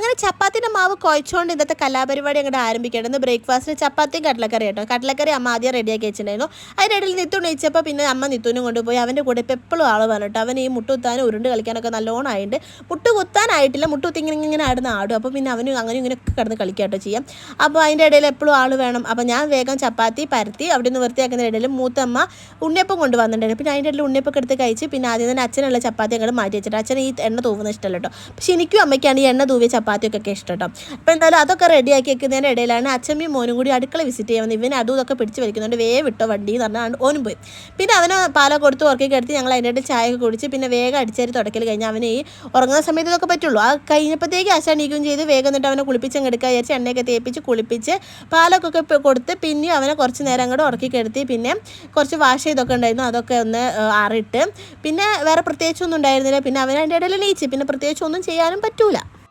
അങ്ങനെ ചപ്പാത്തിൻ്റെ മാവ് കുഴച്ചുകൊണ്ട് ഇന്നത്തെ കലാപരിപാടി അങ്ങോട്ട് ആരംഭിക്കേണ്ടത്. ബ്രേക്ക്ഫാസ്റ്റിന് ചപ്പാത്തിയും കടലക്കറി കേട്ടോ. കടലക്കറി അമ്മ ആദ്യം റെഡിയാക്കി വെച്ചിട്ടുണ്ടായിരുന്നു. അതിനിടയിൽ നിത്തു ഉണയിച്ചപ്പോൾ പിന്നെ അമ്മ നിത്തുവിനും കൊണ്ടുപോയി. അവൻ്റെ കൂടെ ഇപ്പോൾ എപ്പോഴും ആൾ പറഞ്ഞിട്ട് അവൻ ഈ മുട്ട് കുത്താനും ഉരുണ്ട് കളിക്കാനൊക്കെ നല്ലോണം ആയിട്ടുണ്ട്. മുട്ട് കുത്താനായിട്ടില്ല, മുട്ട് കുത്തി ഇങ്ങനെ ആടും. അപ്പോൾ പിന്നെ അവനും അങ്ങനെ ഇങ്ങനെയൊക്കെ കിടന്ന് കളിക്കാട്ടോ ചെയ്യാം. അപ്പോൾ അതിൻ്റെ ഇടയിൽ എപ്പോഴും ആൾ വേണം. അപ്പോൾ ഞാൻ വേഗം ചപ്പാത്തി പരത്തി അവിടെ നിന്ന് വൃത്തിയാക്കുന്ന ഇടയിൽ മൂത്തമ്മ ഉണ്ണിയപ്പം കൊണ്ടുവന്നിട്ടുണ്ടായിരുന്നു. പിന്നെ അതിൻ്റെ ഇടയിൽ ഉണ്ണിയപ്പൊക്കെ എടുത്ത് കഴിച്ച് പിന്നെ ആദ്യം തന്നെ അച്ഛനുള്ള ചപ്പാത്തി അങ്ങോട്ട് മാറ്റി വെച്ചിട്ട് അച്ഛൻ ഈ എണ്ണ തൂവുന്ന ഇഷ്ടമല്ല കേട്ടോ. പക്ഷേ എനിക്കും അമ്മയ്ക്കാണ് ഈ എണ്ണ തൂവിയ ചപ്പാത്തിയൊക്കെ ഇഷ്ടം കേട്ടോ. അപ്പോൾ എന്തായാലും അതൊക്കെ റെഡിയാക്കി വെക്കുന്നതിൻ്റെ ഇടയിലാണ് അച്ഛമ്മയും മോനും കൂടി അടുക്കള വിസിറ്റ് ചെയ്യാൻ വന്നത്. ഇവന് അതും ഇതൊക്കെ പിടിച്ച് വലിക്കുന്നുണ്ട്. വിട്ടോ വണ്ടി എന്ന് പറഞ്ഞാൽ ഓനും പോയി. പിന്നെ അവന് പാല കൊടുത്ത് ഉറക്കി കിടത്തി ഞങ്ങൾ അതിൻ്റെ ഇടയിൽ ചായ ഒക്കെ കുടിച്ച് പിന്നെ വേഗം അടിച്ചേരി തുടക്കൽ കഴിഞ്ഞ് അവന് ഈ ഉറങ്ങുന്ന സമയത്ത് ഇതൊക്കെ പറ്റുള്ളൂ. ആ കഴിഞ്ഞപ്പോഴത്തേക്ക് ആശാണിക്കുകയും ചെയ്ത് വേഗം എന്നിട്ട് അവനെ കുളിപ്പിച്ചങ്ങ് എടുക്കുക വിചാരിച്ച് എണ്ണയൊക്കെ തേപ്പിച്ച് കുളിപ്പിച്ച് പാലൊക്കെ കൊടുത്ത് പിന്നെ അവനെ കുറച്ച് നേരം അങ്ങോട്ട് ഉറക്കി കിടത്തി. പിന്നെ കുറച്ച് വാഷ് ചെയ്തൊക്കെ ഉണ്ടായിരുന്നു, അതൊക്കെ ഒന്ന് ആറിട്ട് പിന്നെ വേറെ പ്രത്യേകിച്ചൊന്നും ഉണ്ടായിരുന്നില്ല. പിന്നെ അവൻ അതിൻ്റെ ഇടയിൽ നീച്ച് പിന്നെ പ്രത്യേകിച്ച് ഒന്നും ചെയ്യാനും പറ്റൂല.